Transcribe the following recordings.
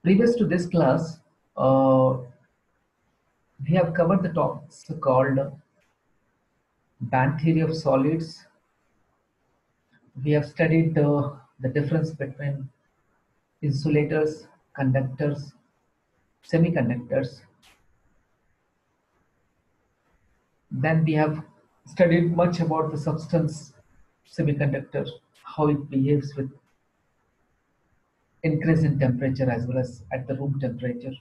Previous to this class, uh, we have covered the topics called band theory of solids. We have studied the difference between insulators, conductors, semiconductors. Then we have studied much about the substance semiconductor, how it behaves with increase in temperature as well as at the room temperature.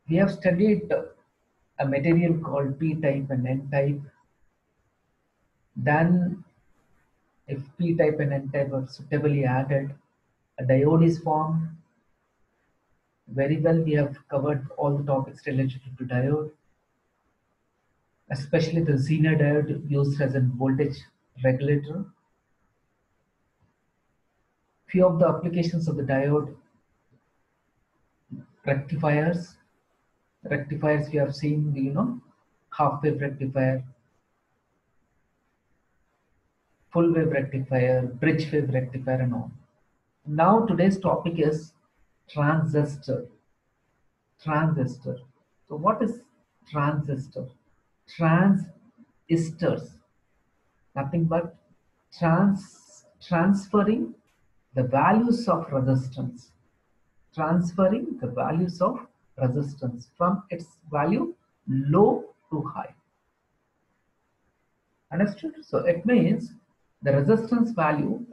We have studied a material called P-type and N-type. Then if P-type and N-type are suitably added, a diode is formed. Very well, we have covered all the topics related to diode, especially the Zener diode used as a voltage regulator. Few of the applications of the diode: rectifiers. Rectifiers we have seen, half-wave rectifier, full-wave rectifier, bridge-wave rectifier, and all. Now today's topic is transistor. Transistor. So what is transistor? Transistors. Nothing but transferring the values of resistance. Transferring the values of resistance from its value low to high. Understood? So it means the resistance value,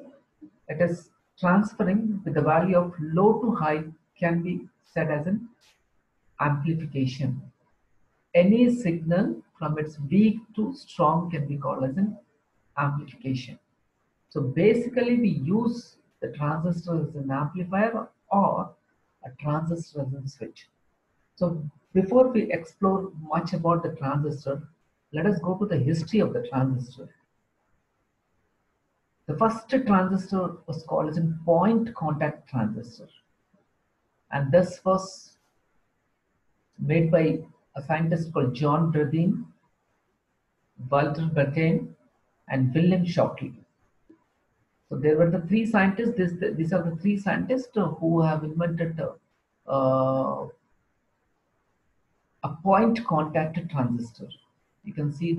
it is transferring with the value of low to high, can be said as an amplification. Any signal from its weak to strong can be called as an amplification. So basically we use the transistor as an amplifier or a transistor as a switch. So before we explore much about the transistor, let us go to the history of the transistor. The first transistor was called as a point contact transistor, and this was made by a scientist called John Bredin, Walter Brattain, and William Shockley. So there were the three scientists. These are the three scientists who have invented a point contact transistor. You can see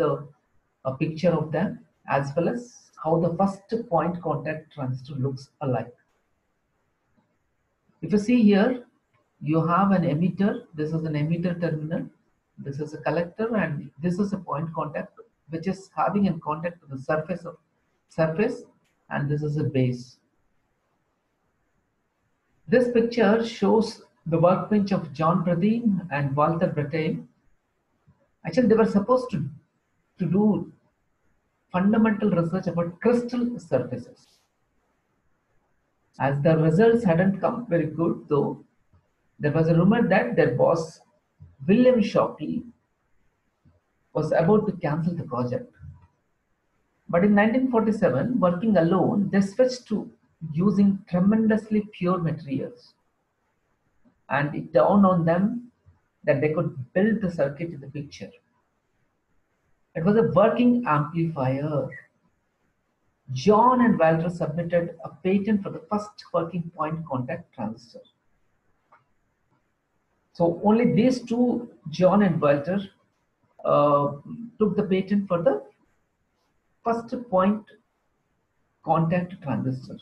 a picture of them as well as how the first point contact transistor looks alike. If you see here, you have an emitter. This is an emitter terminal. This is a collector, and this is a point contact which is having in contact with the surface, and this is a base. This picture shows the workbench of John Bredin and Walter Brattain. Actually, they were supposed to do fundamental research about crystal surfaces. As the results hadn't come very good, though, there was a rumor that their boss, William Shockley, was about to cancel the project. But in 1947, working alone, they switched to using tremendously pure materials. And it dawned on them that they could build the circuit in the picture. It was a working amplifier. John and Walter submitted a patent for the first working point contact transistor. So only these two, John and Walter, took the patent for the first point contact transistor.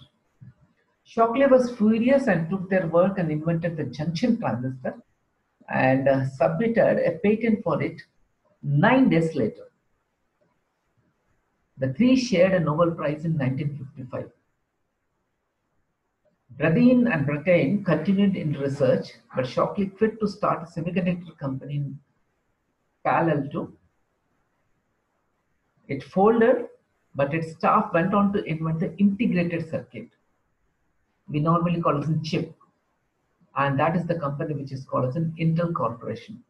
Shockley was furious and took their work and invented the Junction transistor and submitted a patent for it 9 days later. The three shared a Nobel Prize in 1955. Bredin and Brattain continued in research, but Shockley quit to start a semiconductor company in parallel to. It folded, but its staff went on to invent the integrated circuit. We normally call it a chip, and that is the company which is called as an Intel Corporation.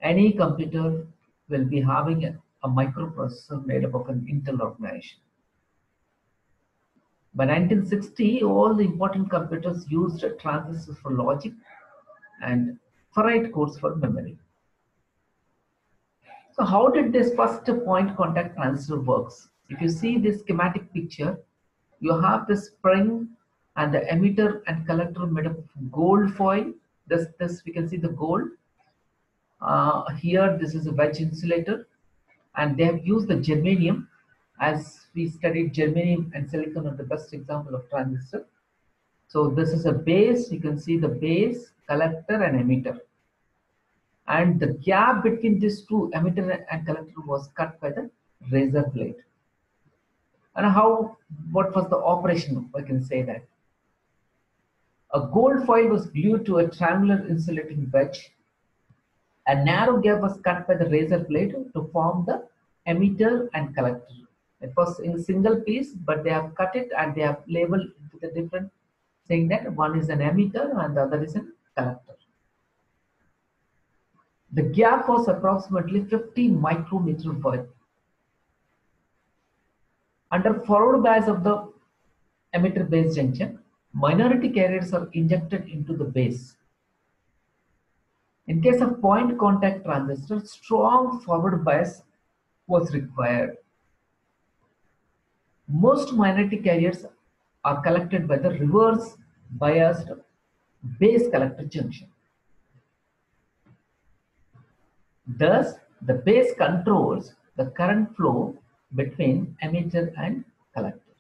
Any computer will be having a microprocessor made up of an Intel organization. By 1960, all the important computers used transistors for logic and ferrite cores for memory. So how did this first point contact transistor works? If you see this schematic picture, you have this spring and the emitter and collector made up of gold foil. This we can see the gold. Here, this is a wedge insulator, and they have used the germanium. As we studied, germanium and silicon are the best example of transistor. So this is a base. You can see the base, collector, and emitter. And the gap between these two, emitter and collector, was cut by the razor blade. And what was the operation? I can say that a gold foil was glued to a triangular insulating wedge. A narrow gap was cut by the razor blade to form the emitter and collector. It was in a single piece, but they have cut it and they have labeled it with a different, saying that one is an emitter and the other is a collector. The gap was approximately 50 micrometer wide. Under forward bias of the emitter base junction, minority carriers are injected into the base. In case of point contact transistor, strong forward bias was required. Most minority carriers are collected by the reverse biased base collector junction. Thus, the base controls the current flow between emitter and collector.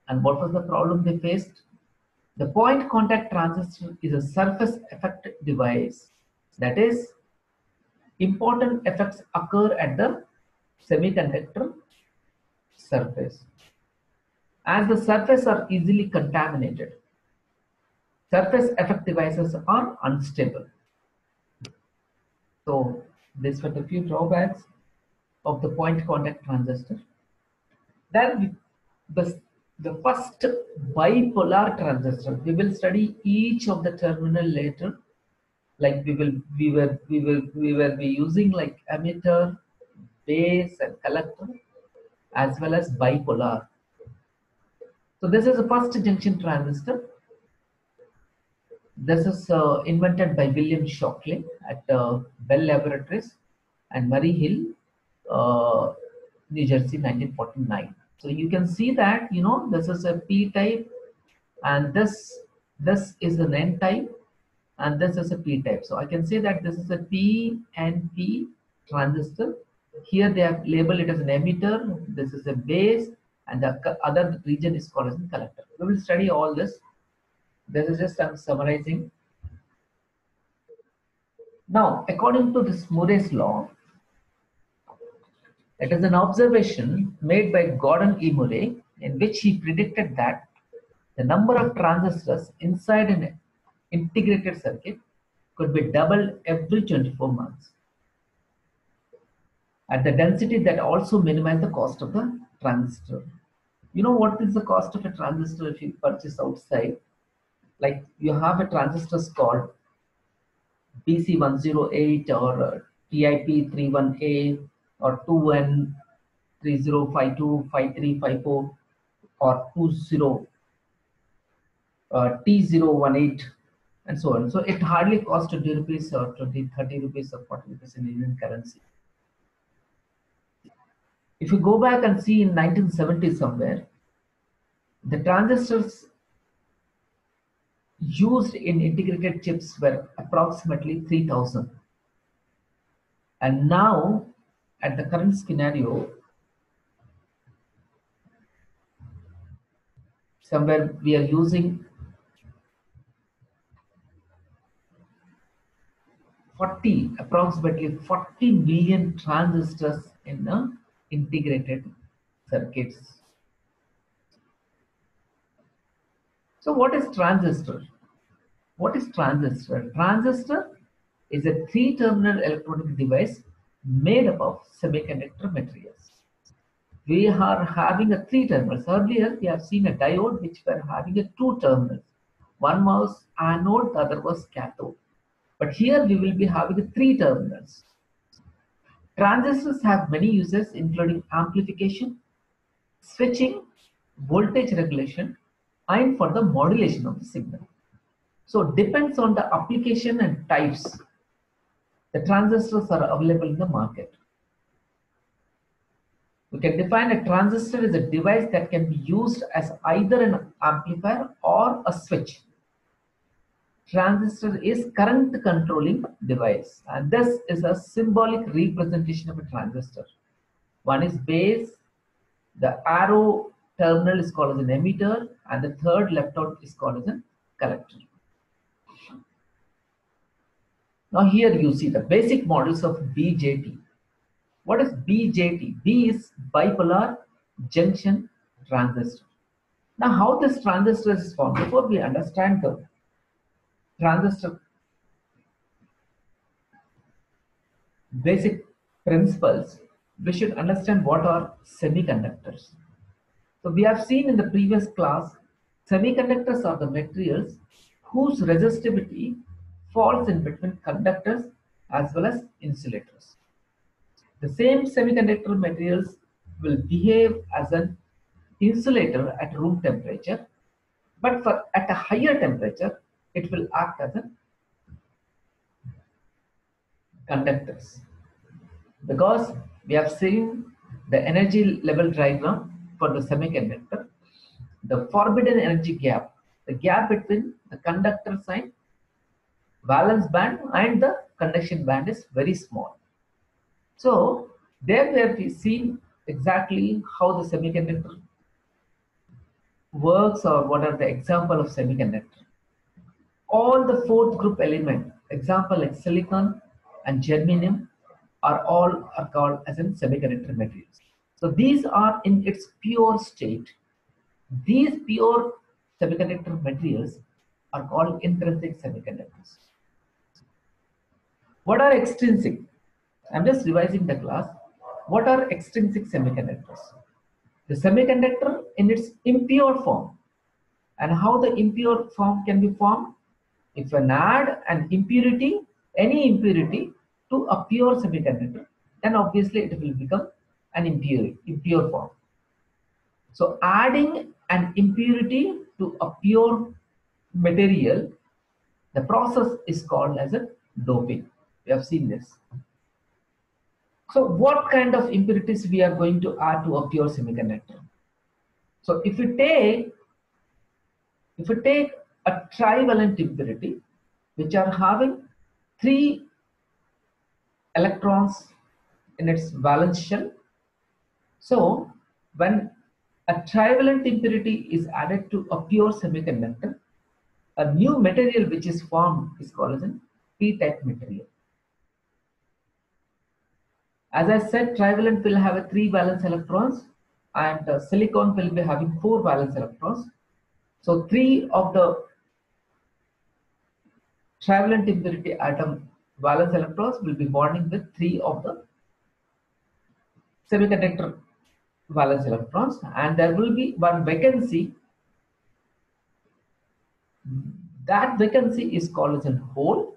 And what was the problem they faced? The point contact transistor is a surface effect device. That is, important effects occur at the semiconductor surface. As the surface are easily contaminated, surface effect devices are unstable. So these were the few drawbacks of the point contact transistor. Then the first bipolar transistor. We will study each of the terminal later. Like we will be using like emitter, base, and collector, as well as bipolar. So this is the first junction transistor. This is invented by William Shockley at Bell Laboratories and Murray Hill, New Jersey, 1949. So you can see that this is a P type, and this is an N type, and this is a P type. So I can say that this is a PNP transistor. Here they have labeled it as an emitter. This is a base, and the other region is called as a collector. We will study all this. This is just I'm summarizing. Now, according to this Moore's law, it is an observation made by Gordon E. Moore, in which he predicted that the number of transistors inside an integrated circuit could be doubled every 24 months at the density that also minimized the cost of the transistor. You know what is the cost of a transistor if you purchase outside? Like you have a transistors called BC108 or TIP31A or 2N30525354 or 20 T018 and so on. So it hardly costs 20 rupees or 30 rupees or 40 rupees in Indian currency. If you go back and see in 1970 somewhere, the transistors used in integrated chips were approximately 3,000. And now, at the current scenario, somewhere we are using approximately 40 million transistors in integrated circuits. So what is transistor? What is transistor? Transistor is a three-terminal electronic device made up of semiconductor materials. We are having a three terminals. Earlier, we have seen a diode which were having a two terminals. One was anode, the other was cathode. But here we will be having a three terminals. Transistors have many uses, including amplification, switching, voltage regulation, and for the modulation of the signal. So it depends on the application and types. The transistors are available in the market. We can define a transistor as a device that can be used as either an amplifier or a switch. Transistor is current controlling device, and this is a symbolic representation of a transistor. One is base, the arrow terminal is called as an emitter, and the third left out is called as a collector. Now here you see the basic models of BJT. What is BJT? B is bipolar junction transistor. Now how this transistor is formed? Before we understand the transistor basic principles, we should understand what are semiconductors. So we have seen in the previous class, semiconductors are the materials whose resistivity falls in between conductors as well as insulators. The same semiconductor materials will behave as an insulator at room temperature, but at a higher temperature, it will act as a conductors. Because we have seen the energy level diagram for the semiconductor, the forbidden energy gap, the gap between the conductor side, valence band and the conduction band is very small. So there we have seen exactly how the semiconductor works or what are the example of semiconductor. All the fourth group element, example like silicon and germanium, are called as in semiconductor materials. So these are in its pure state. These pure semiconductor materials are called intrinsic semiconductors. What are extrinsic? I'm just revising the class. What are extrinsic semiconductors? The semiconductor in its impure form. And how the impure form can be formed? If you add an impurity, any impurity to a pure semiconductor, then obviously it will become an impure form. So adding an impurity to a pure material, the process is called as a doping. We have seen this. So what kind of impurities we are going to add to a pure semiconductor? So if you take a trivalent impurity, which are having 3 electrons in its valence shell. So when a trivalent impurity is added to a pure semiconductor, a new material which is formed is called as an p-type material. As I said, trivalent will have 3 valence electrons and silicon will be having 4 valence electrons. So 3 of the trivalent impurity atom valence electrons will be bonding with 3 of the semiconductor valence electrons, and there will be one vacancy. That vacancy is called as a hole,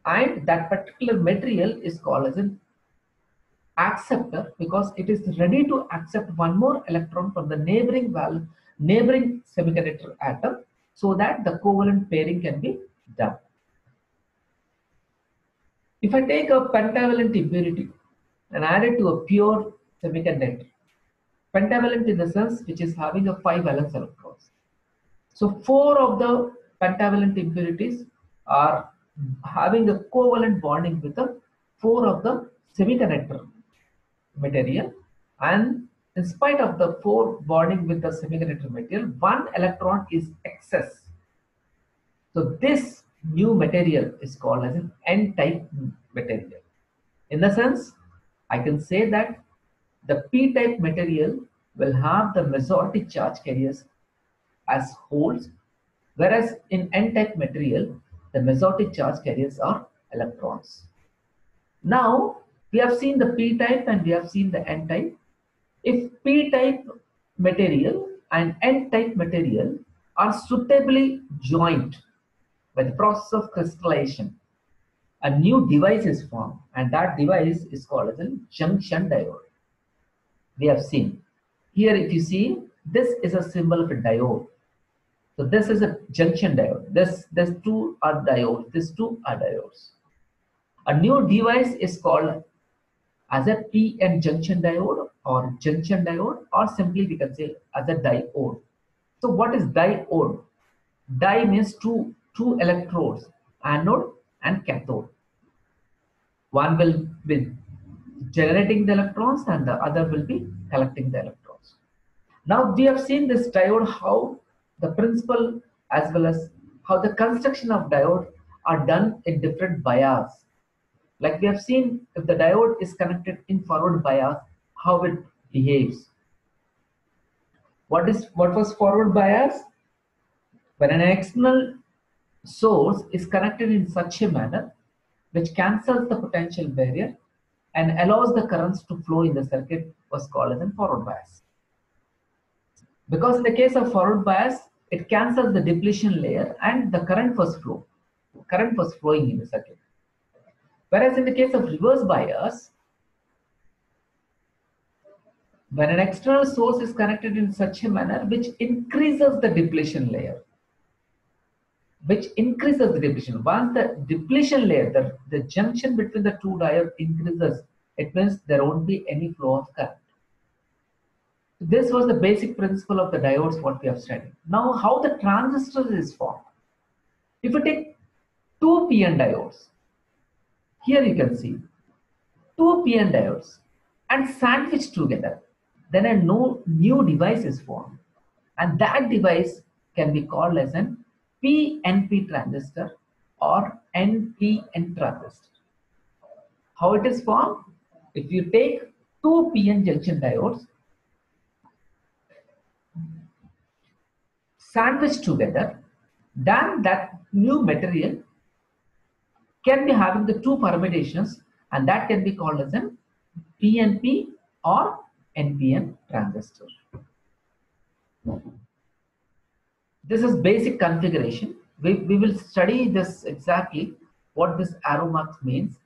and that particular material is called as an acceptor because it is ready to accept one more electron from the neighboring semiconductor atom so that the covalent pairing can be done. If I take a pentavalent impurity and add it to a pure semiconductor, pentavalent in the sense which is having a 5 valence electrons. So 4 of the pentavalent impurities are having a covalent bonding with the 4 of the semiconductor material, and in spite of the 4 bonding with the semiconductor material, 1 electron is excess. So this new material is called as an n-type material. In the sense, I can say that the p-type material will have the majority charge carriers as holes, whereas in n-type material, the majority charge carriers are electrons. Now, we have seen the p-type and we have seen the n-type. If p-type material and n-type material are suitably joined by the process of crystallization, a new device is formed, and that device is called as a junction diode. We have seen here, if you see, this is a symbol of a diode. So this is a junction diode. These 2 are diodes. These 2 are diodes. A new device is called as a p-n junction diode or junction diode, or simply we can say as a diode. So what is diode? Di means two electrodes, anode and cathode. One will be generating the electrons and the other will be collecting the electrons. Now we have seen this diode, how the principle as well as how the construction of diode are done in different bias. Like we have seen, if the diode is connected in forward bias, how it behaves. What was forward bias? When an external source is connected in such a manner which cancels the potential barrier and allows the currents to flow in the circuit, was called as a forward bias. Because in the case of forward bias, it cancels the depletion layer and the current was flowing in the circuit. Whereas in the case of reverse bias, when an external source is connected in such a manner which increases the depletion layer, once the depletion layer, the junction between the two diodes increases, it means there won't be any flow of current. This was the basic principle of the diodes what we have studied. Now how the transistor is formed. If you take two PN diodes, here you can see two PN diodes and sandwich together, then a new device is formed, and that device can be called as an PNP transistor or NPN transistor. How it is formed? If you take two PN junction diodes, sandwich together, then that new material can be having the two permutations, and that can be called as an PNP or NPN transistor. This is basic configuration. We will study this exactly what this arrow marks means,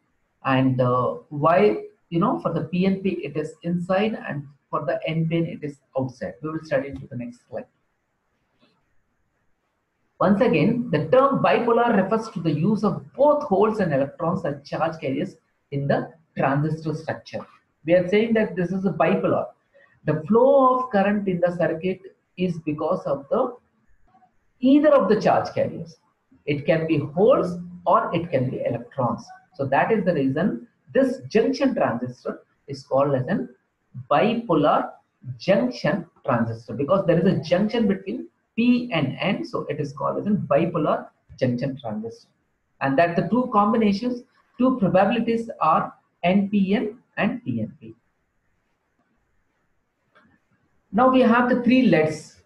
and why, for the PNP it is inside and for the NPN it is outside. We will study into the next slide. Once again, the term bipolar refers to the use of both holes and electrons as charge carriers in the transistor structure. We are saying that this is a bipolar. The flow of current in the circuit is because of either of the charge carriers. It can be holes or it can be electrons. So that is the reason this junction transistor is called as a bipolar junction transistor, because there is a junction between P and N, so it is called as a bipolar junction transistor. And that the two combinations, two probabilities are NPN and PNP. Now we have the three LEDs.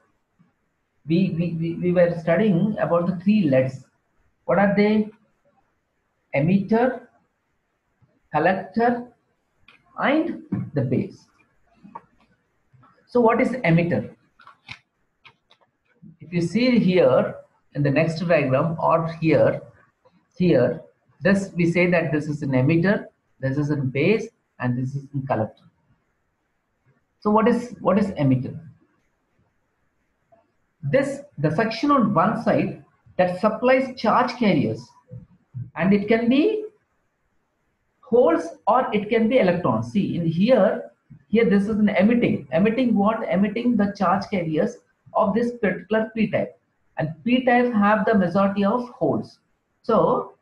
We were studying about the three LEDs. What are they? Emitter, collector, and the base. So what is emitter? If you see here in the next diagram or here, this we say that this is an emitter, this is a base, and this is a collector. So what is emitter? The section on one side that supplies charge carriers, and it can be holes or it can be electrons. See in here this is an emitting what? Emitting the charge carriers of this particular p-type, and p-type have the majority of holes. So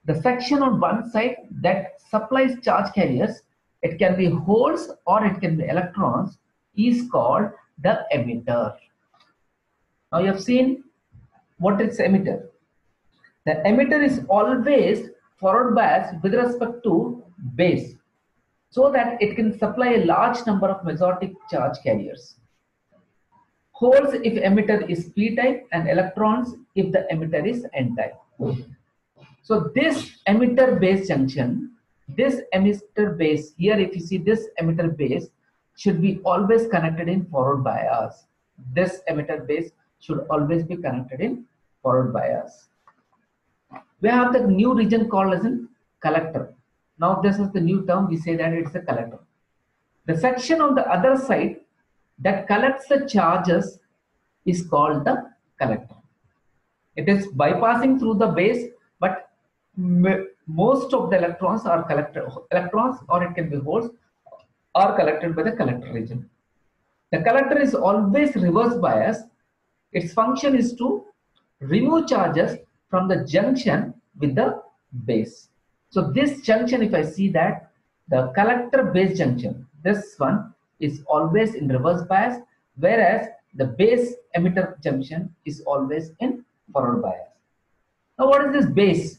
the section on one side that supplies charge carriers, it can be holes or it can be electrons, is called the emitter. Now you have seen what is emitter. The emitter is always forward biased with respect to base, so that it can supply a large number of mesotic charge carriers. Holes if emitter is p-type, and electrons if the emitter is n-type. So this emitter base junction, this emitter base here, if you see this emitter base should be always connected in forward bias. This emitter base should always be connected in forward bias. We have the new region called as a collector. Now this is the new term, we say that it's a collector. The section on the other side that collects the charges is called the collector. It is bypassing through the base, but most of the electrons are electrons or it can be holes. are collected by the collector region. The collector is always reverse bias. Its function is to remove charges from the junction with the base. So this junction, if I see that the collector base junction, this one is always in reverse bias, whereas the base emitter junction is always in forward bias. Now what is this base?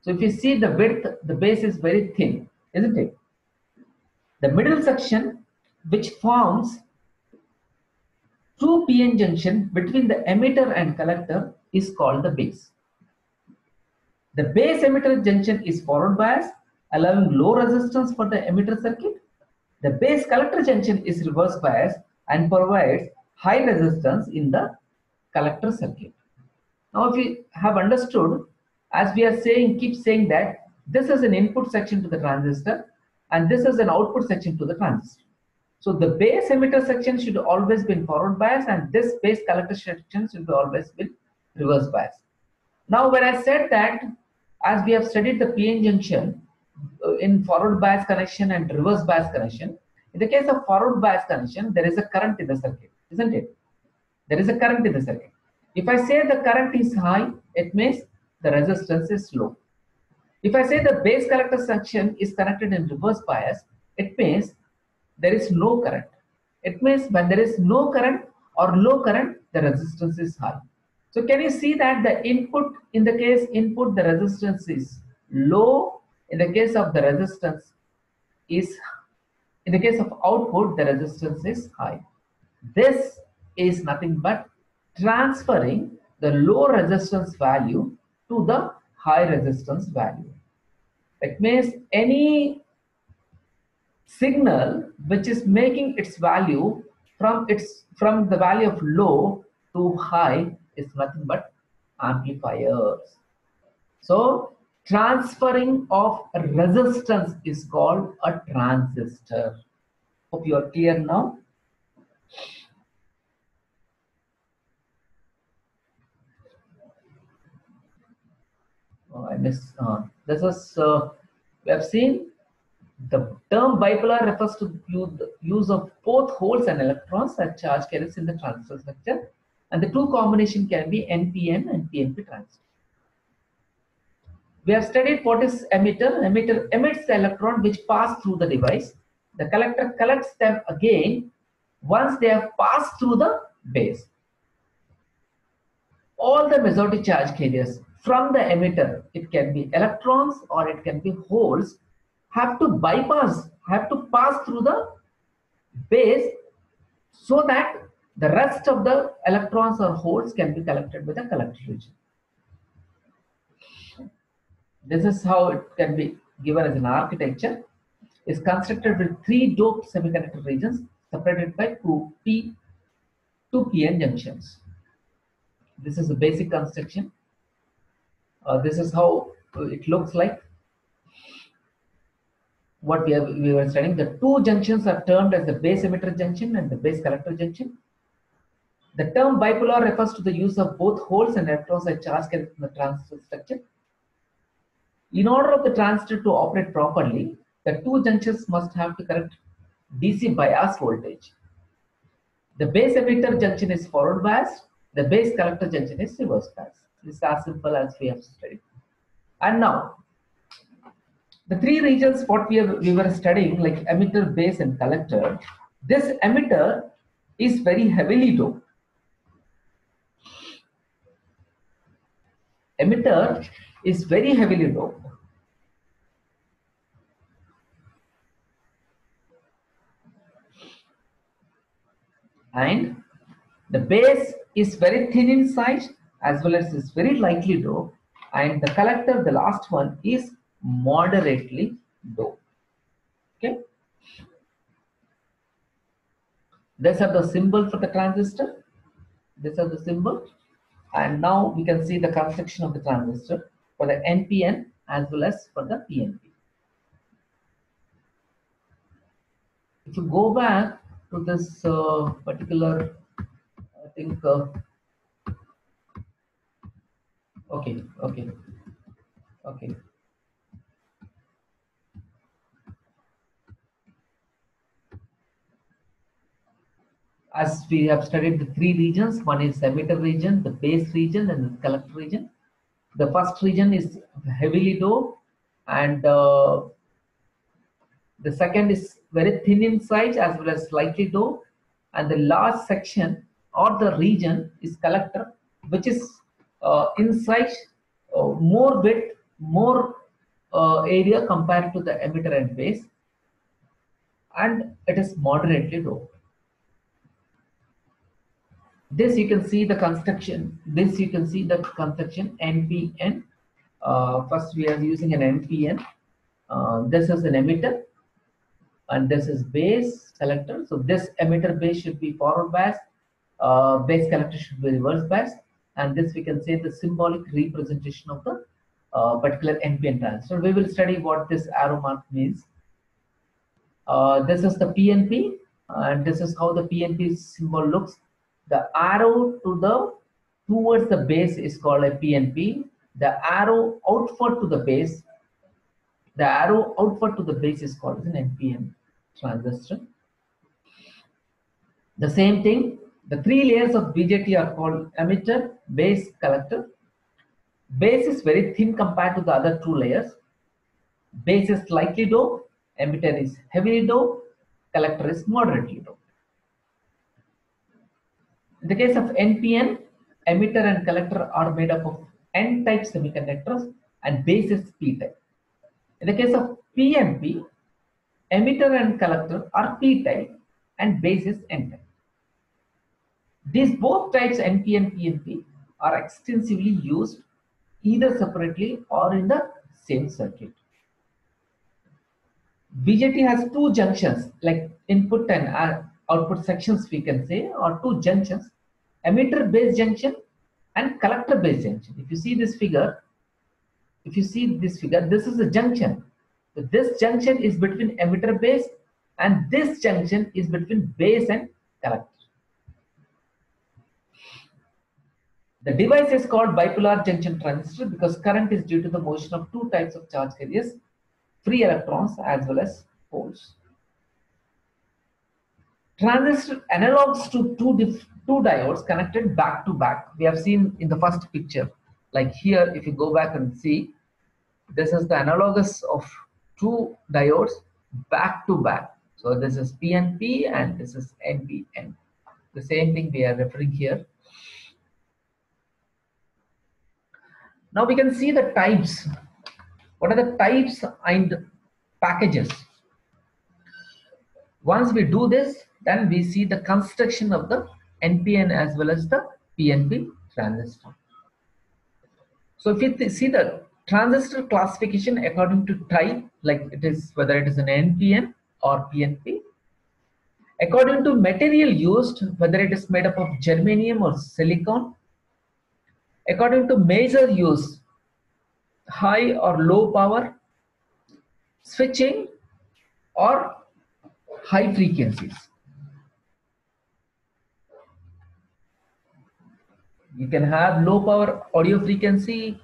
So if you see the width, the base is very thin, isn't it? The middle section, which forms true PN junction between the emitter and collector, is called the base. The base emitter junction is forward bias, allowing low resistance for the emitter circuit. The base collector junction is reverse bias and provides high resistance in the collector circuit. Now, if you have understood, as we are saying, keep saying that this is an input section to the transistor and this is an output section to the transistor. So the base emitter section should always be in forward bias and this base collector section should be always be reverse bias. Now when I said that, as we have studied the PN junction in forward bias connection and reverse bias connection, in the case of forward bias connection, there is a current in the circuit, isn't it? There is a current in the circuit. If I say the current is high, it means the resistance is low. If I say the base collector section is connected in reverse bias, it means there is no current. It means when there is no current or low current, the resistance is high. So can you see that the input, in the case input, the resistance is low. In the case of the resistance is, in the case of output, the resistance is high. This is nothing but transferring the low resistance value to the high resistance value. It means any signal which is making its value from the value of low to high is nothing but amplifiers. So transferring of resistance is called a transistor. Hope you are clear now. Oh, I missed. This is we have seen the term bipolar refers to the use of both holes and electrons as charge carriers in the transistor structure, and the two combination can be NPN and PNP transistor. We have studied what is emitter. Emitter emits the electron which pass through the device. The collector collects them again once they have passed through the base. All the mesotic charge carriers from the emitter, it can be electrons or it can be holes, have to pass through the base so that the rest of the electrons or holes can be collected with the collector region. This is how it can be given as an architecture. Is constructed with 3 doped semiconductor regions separated by 2 PN junctions. This is the basic construction. This is how it looks like. What we were studying, the 2 junctions are termed as the base emitter junction and the base collector junction. The term bipolar refers to the use of both holes and electrons as charge carriers in the transistor structure. In order of the transistor to operate properly, the 2 junctions must have the correct DC bias voltage. The base emitter junction is forward biased, the base collector junction is reverse biased. This is as simple as we have studied. And now, the 3 regions what we were studying, like emitter, base and collector, this emitter is very heavily doped. Emitter is very heavily doped. And the base is very thin in size as well as is very lightly doped. And the collector, the last one, is moderately doped. Okay. These are the symbol for the transistor. These are the symbol. And now we can see the construction of the transistor for the NPN as well as for the PNP. If you go back to this particular, I think, okay. as we have studied the three regions. One is emitter region, the base region, and the collector region. The first region is heavily doped, and the second is very thin in size as well as slightly doped, and the last section or the region is collector, which is in size more width, more area compared to the emitter and base, and it is moderately doped. This you can see the construction. This you can see the construction NPN. First we are using an NPN. This is an emitter, and this is base collector. So this emitter base should be forward bias, base collector should be reverse bias, and this we can say the symbolic representation of the particular NPN transistor. We will study what this arrow mark means. This is the PNP, and this is how the PNP symbol looks. The arrow towards the base is called a PNP. The arrow outward to the base, is called an NPN transistor. The same thing, the three layers of BJT are called emitter, base, collector. Base is very thin compared to the other two layers. Base is slightly doped, emitter is heavily doped, collector is moderately doped. In the case of NPN, emitter and collector are made up of N-type semiconductors and base is P-type. In the case of PNP, emitter and collector are P-type and base is N-type. These both types, NP and PNP, are extensively used either separately or in the same circuit. BJT has two junctions, like input and output sections we can say, or two junctions, emitter base junction and collector base junction. If you see this figure, this is a junction. So this junction is between emitter base, and this junction is between base and collector. The device is called bipolar junction transistor because current is due to the motion of two types of charge carriers, free electrons as well as holes. Transistor analogs to two diodes connected back to back. We have seen in the first picture, like here, if you go back and see, this is the analogous of two diodes back to back. So this is PNP and this is NPN. The same thing we are referring here. Now we can see the types. What are the types and packages? Once we do this, then we see the construction of the NPN as well as the PNP transistor. So if you see the transistor classification according to type, like it is whether it is an NPN or PNP, according to material used, whether it is made up of germanium or silicon, according to major use, high or low power, switching, or high frequencies. You can have low power audio frequency,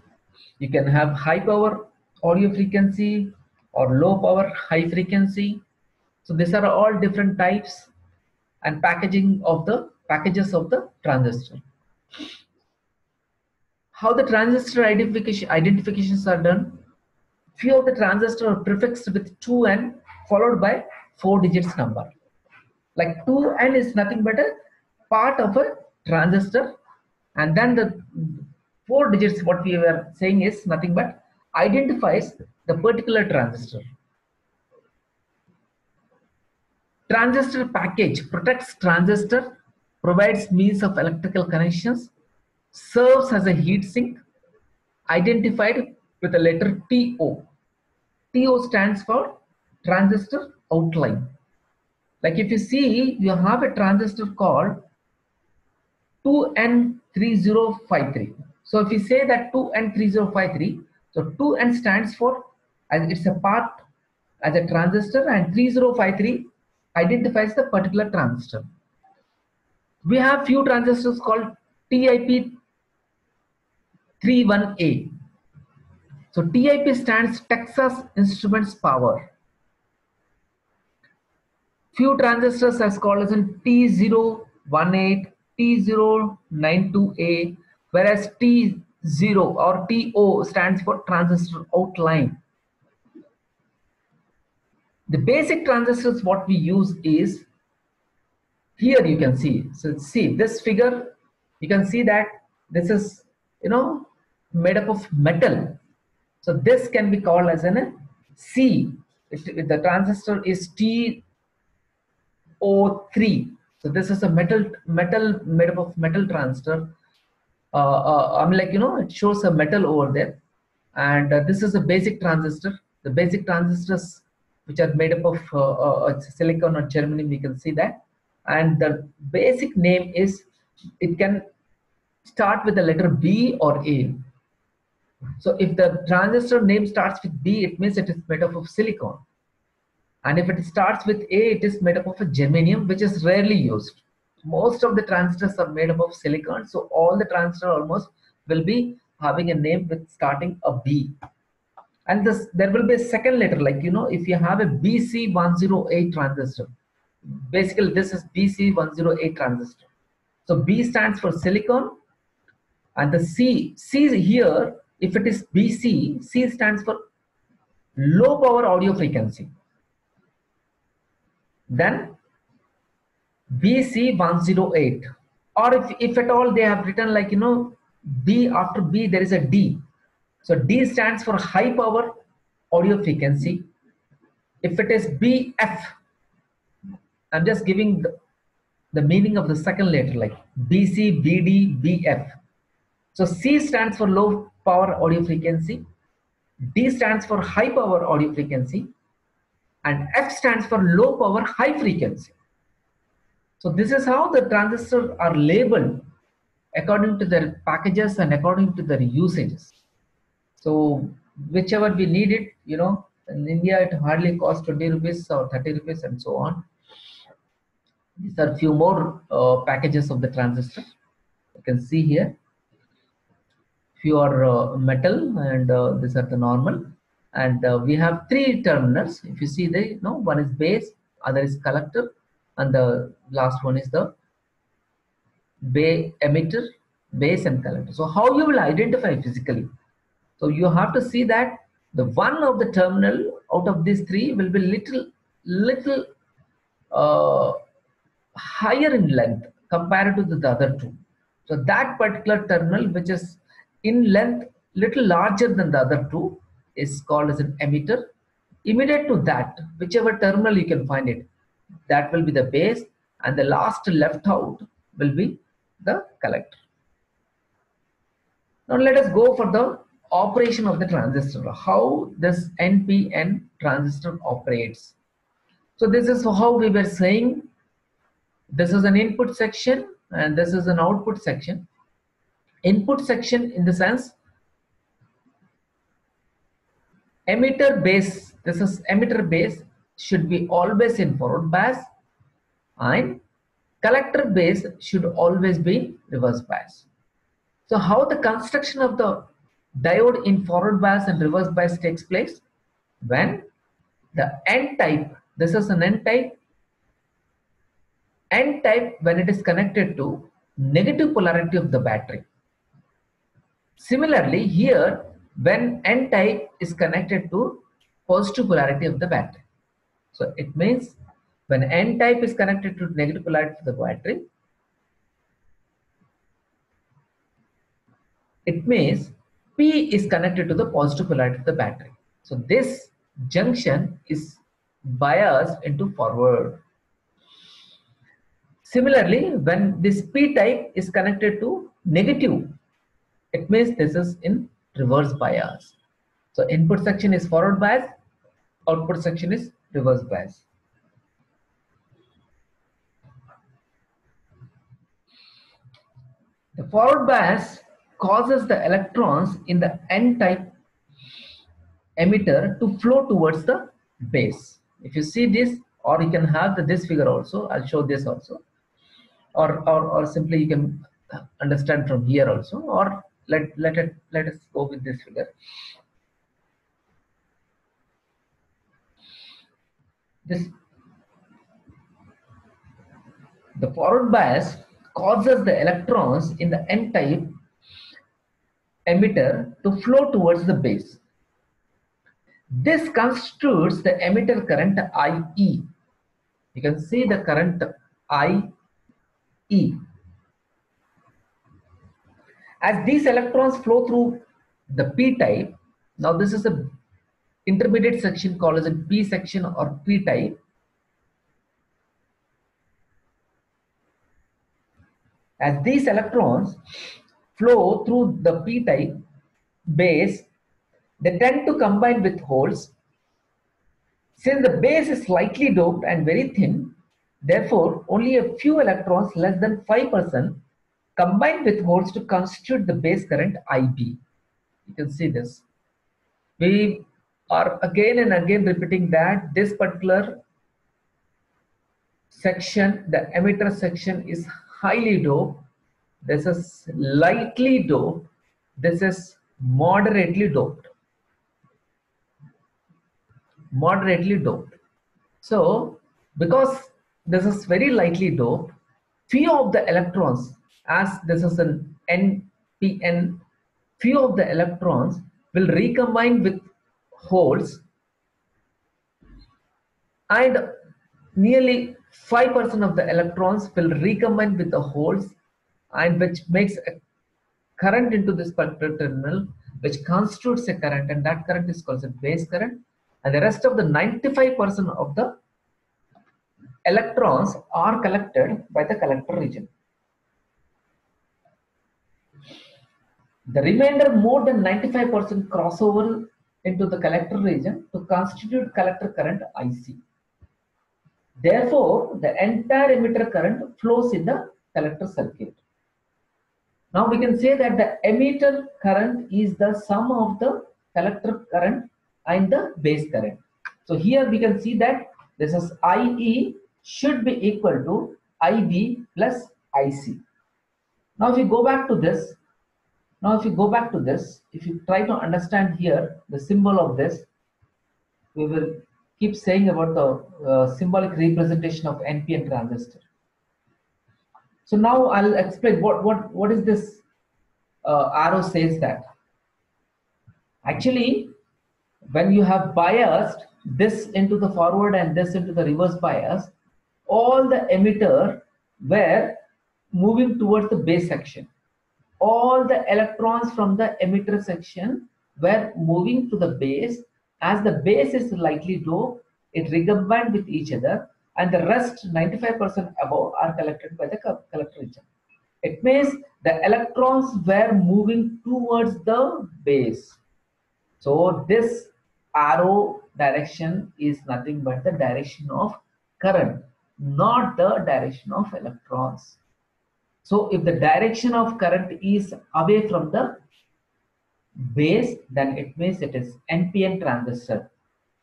you can have high power audio frequency, or low power high frequency. So these are all different types and packages of the transistor. How the transistor identifications are done? Few of the transistors are prefixed with 2N followed by 4 digits number. Like 2N is nothing but a part of a transistor, and then the 4 digits, what we were saying, is nothing but identifies the particular transistor. Transistor package protects transistor, provides means of electrical connections, serves as a heat sink, identified with the letter TO. TO stands for transistor outline. Like if you see, you have a transistor called 2N3053. So if you say that 2N3053, so 2N stands for, as it's a part as a transistor, and 3053 identifies the particular transistor. We have few transistors called TIP31A. So TIP stands Texas Instruments Power. Few transistors as called as in T0, T092A, whereas T0 or TO stands for transistor outline. The basic transistors what we use is, here you can see, so see this figure, you can see that this is, made up of metal. So this can be called as an C. If the transistor is TO3. So this is a metal made up of metal transistor. I'm like, it shows a metal over there. And this is a basic transistor. The basic transistors which are made up of silicon or germanium, we can see that. And the basic name is, it can start with the letter B or A. So if the transistor name starts with B, it means it is made up of silicon. And if it starts with A, it is made up of a germanium, which is rarely used. Most of the transistors are made up of silicon, so all the transistors almost will be having a name with starting a B. And this, there will be a second letter, like, if you have a BC108 transistor, basically this is BC108 transistor. So B stands for silicon, and the C here, if it is BC, C stands for low power audio frequency. Then BC108, or if at all they have written like, B, after B there is a D. So D stands for high power audio frequency. If it is BF, I'm just giving the meaning of the second letter, like BC, BD, BF. So C stands for low power audio frequency, D stands for high power audio frequency, and F stands for low power high frequency. So this is how the transistors are labeled according to their packages and according to their usages. So whichever we need it, in India it hardly costs 20 rupees or 30 rupees and so on. These are few more packages of the transistor. You can see here, few are metal, and these are the normal. And we have three terminals. If you see there, one is base, other is collector, and the last one is the emitter, base and collector. So how you will identify physically? So you have to see that the one of the terminal out of these three will be little uh, higher in length compared to the other two. So that particular terminal, which is in length little larger than the other two, is called as an emitter. Immediate to that, whichever terminal you can find it, that will be the base, and the last left out will be the collector. Now let us go for the operation of the transistor, how this NPN transistor operates. So this is how we were saying, this is an input section and this is an output section. Input section in the sense, emitter base, this is emitter base should be always in forward bias, and collector base should always be reverse bias. So how the construction of the diode in forward bias and reverse bias takes place? When the N-type, this is an N-type, when it is connected to negative polarity of the battery. Similarly here, when N-type is connected to positive polarity of the battery. So it means when N-type is connected to negative polarity of the battery, it means P is connected to the positive polarity of the battery. So this junction is biased into forward. Similarly, when this P-type is connected to negative, it means this is in reverse bias. So input section is forward bias, output section is reverse bias. The forward bias causes the electrons in the N-type emitter to flow towards the base. If you see this, or you can have this figure also, I'll show this also, or simply you can understand from here also, or let us go with this figure. This The forward bias causes the electrons in the N-type emitter to flow towards the base. This constitutes the emitter current IE. You can see the current IE. As these electrons flow through the p-type, now this is a intermediate section called as a p section or p-type. As these electrons flow through the p-type base, they tend to combine with holes. Since the base is slightly doped and very thin, therefore only a few electrons less than 5% combine with holes to constitute the base current IB. You can see this. We are again and again repeating that this particular section, the emitter section, is highly doped. This is lightly doped. This is moderately doped. Moderately doped. So, because this is very lightly doped, few of the electrons, as this is an NPN, few of the electrons will recombine with holes, and nearly 5% of the electrons will recombine with the holes, and which makes a current into this particular terminal, which constitutes a current, and that current is called a base current. And the rest of the 95% of the electrons are collected by the collector region. The remainder, more than 95%, crossover into the collector region to constitute collector current IC. Therefore, the entire emitter current flows in the collector circuit. Now we can say that the emitter current is the sum of the collector current and the base current. So here we can see that this is IE should be equal to IB plus IC. Now if you go back to this, if you try to understand here the symbol of this, we will keep saying about the symbolic representation of NPN transistor. So now I'll explain what is this arrow says that. Actually, when you have biased this into the forward and this into the reverse bias, all the emitter were moving towards the base section. All the electrons from the emitter section were moving to the base. As the base is lightly doped, it recombined with each other, and the rest 95% above are collected by the collector region. It means the electrons were moving towards the base. So this arrow direction is nothing but the direction of current, not the direction of electrons. So if the direction of current is away from the base, then it means it is NPN transistor.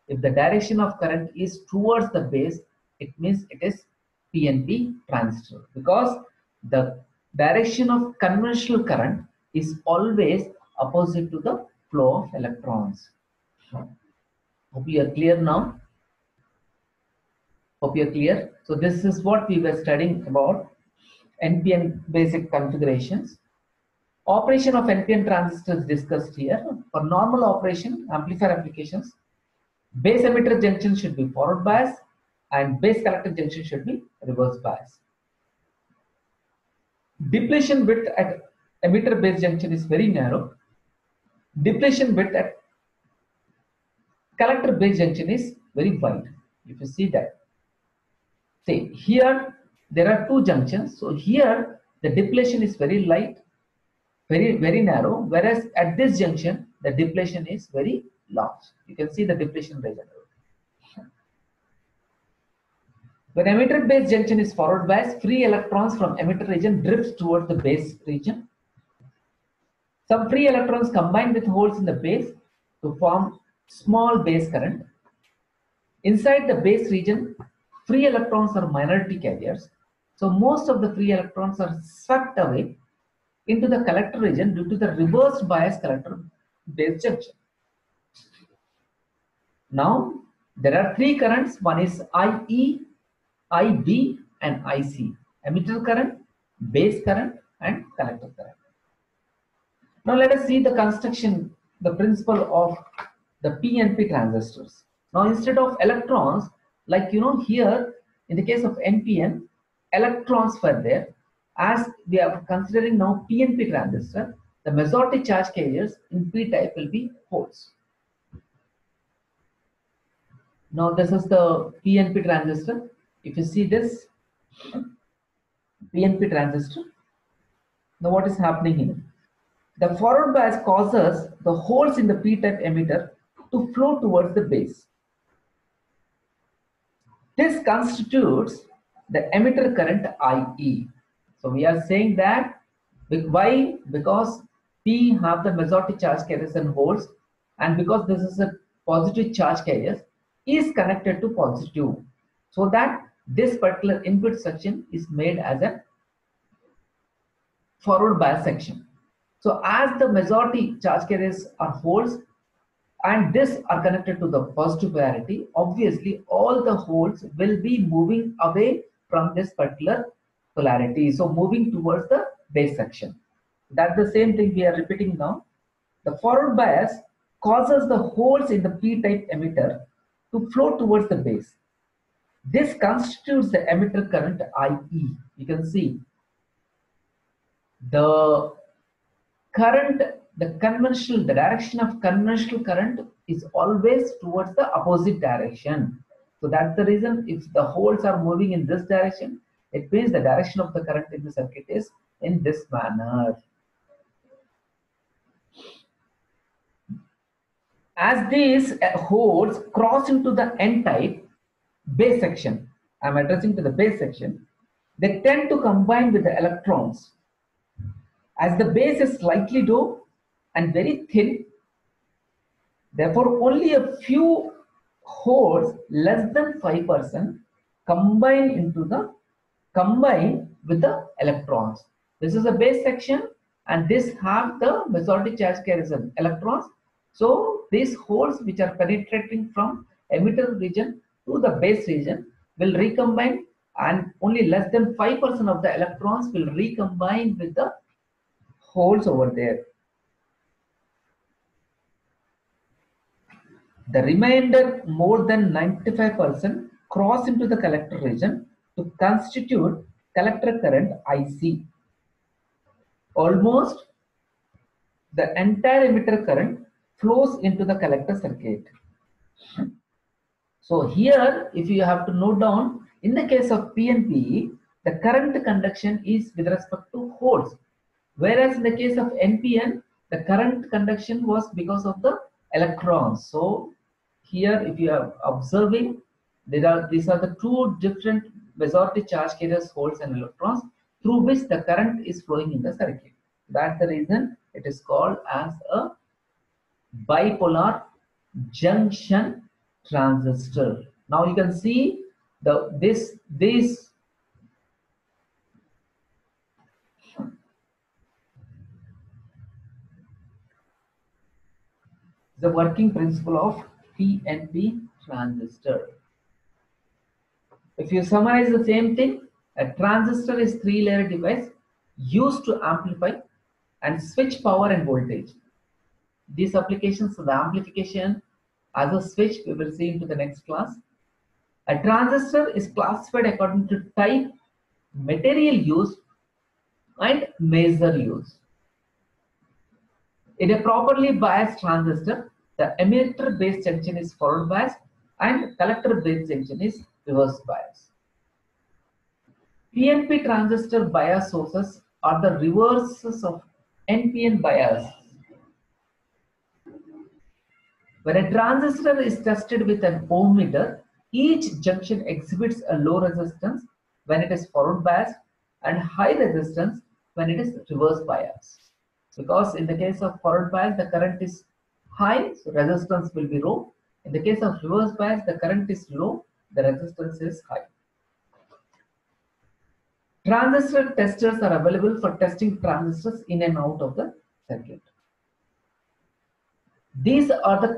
If the direction of current is towards the base, it means it is PNP transistor, because the direction of conventional current is always opposite to the flow of electrons. Hope you are clear now. Hope you are clear. So this is what we were studying about NPN basic configurations. Operation of NPN transistors discussed here. For normal operation, amplifier applications, base emitter junction should be forward bias and base collector junction should be reverse bias. Depletion width at emitter base junction is very narrow. Depletion width at collector base junction is very wide. If you see that, say here there are two junctions, so here the depletion is very light, very narrow, whereas at this junction the depletion is very large. You can see the depletion region. When emitter base junction is forward bias, free electrons from emitter region drifts towards the base region. Some free electrons combine with holes in the base to form small base current. Inside the base region, free electrons are minority carriers. So most of the free electrons are swept away into the collector region due to the reverse bias collector base junction. Now there are three currents. One is IE, IB and IC. emitter current, base current, and collector current. Now let us see the construction, the principle of the PNP transistors. Now instead of electrons, like here in the case of NPN, electrons were there. As we are considering now PNP transistor, the majority charge carriers in P-type will be holes. Now this is the PNP transistor. If you see this PNP transistor, now what is happening here? The forward bias causes the holes in the P-type emitter to flow towards the base. This constitutes the emitter current IE. So we are saying that why? Because P have the majority charge carriers and holes, and because this is a positive charge carrier is connected to positive, so that this particular input section is made as a forward bias section. So as the majority charge carriers are holes and this are connected to the positive polarity, obviously all the holes will be moving away from this particular polarity. So moving towards the base section. That's the same thing we are repeating now. The forward bias causes the holes in the P-type emitter to flow towards the base. This constitutes the emitter current IE. You can see the current, the direction of conventional current is always towards the opposite direction. So that's the reason if the holes are moving in this direction, it means the direction of the current in the circuit is in this manner. As these holes cross into the N-type base section, I'm addressing to the base section, they tend to combine with the electrons. As the base is slightly low and very thin, therefore only a few holes less than 5% combine with the electrons. This is a base section and this have the majority charge carriers and electrons. So these holes which are penetrating from emitter region to the base region will recombine, and only less than 5% of the electrons will recombine with the holes over there. The remainder, more than 95%, cross into the collector region to constitute collector current IC. Almost the entire emitter current flows into the collector circuit. So here, if you have to note down, in the case of PNP, the current conduction is with respect to holes. Whereas in the case of NPN, the current conduction was because of the electrons. So here, if you are observing, these are the two different majority charge carriers, holes and electrons, through which the current is flowing in the circuit. That's the reason it is called as a bipolar junction transistor. Now you can see this the working principle of PNP transistor. If you summarize the same thing, a transistor is three-layer device used to amplify and switch power and voltage. These applications of the amplification as a switch we will see into the next class. A transistor is classified according to type, material used, and measure used. In a properly biased transistor, the emitter base junction is forward bias and collector base junction is reverse bias. PNP transistor bias sources are the reverses of NPN bias. When a transistor is tested with an ohmmeter, each junction exhibits a low resistance when it is forward biased and high resistance when it is reverse biased. Because in the case of forward bias, the current is high, so resistance will be low. In the case of reverse bias, the current is low, the resistance is high. Transistor testers are available for testing transistors in and out of the circuit. These are the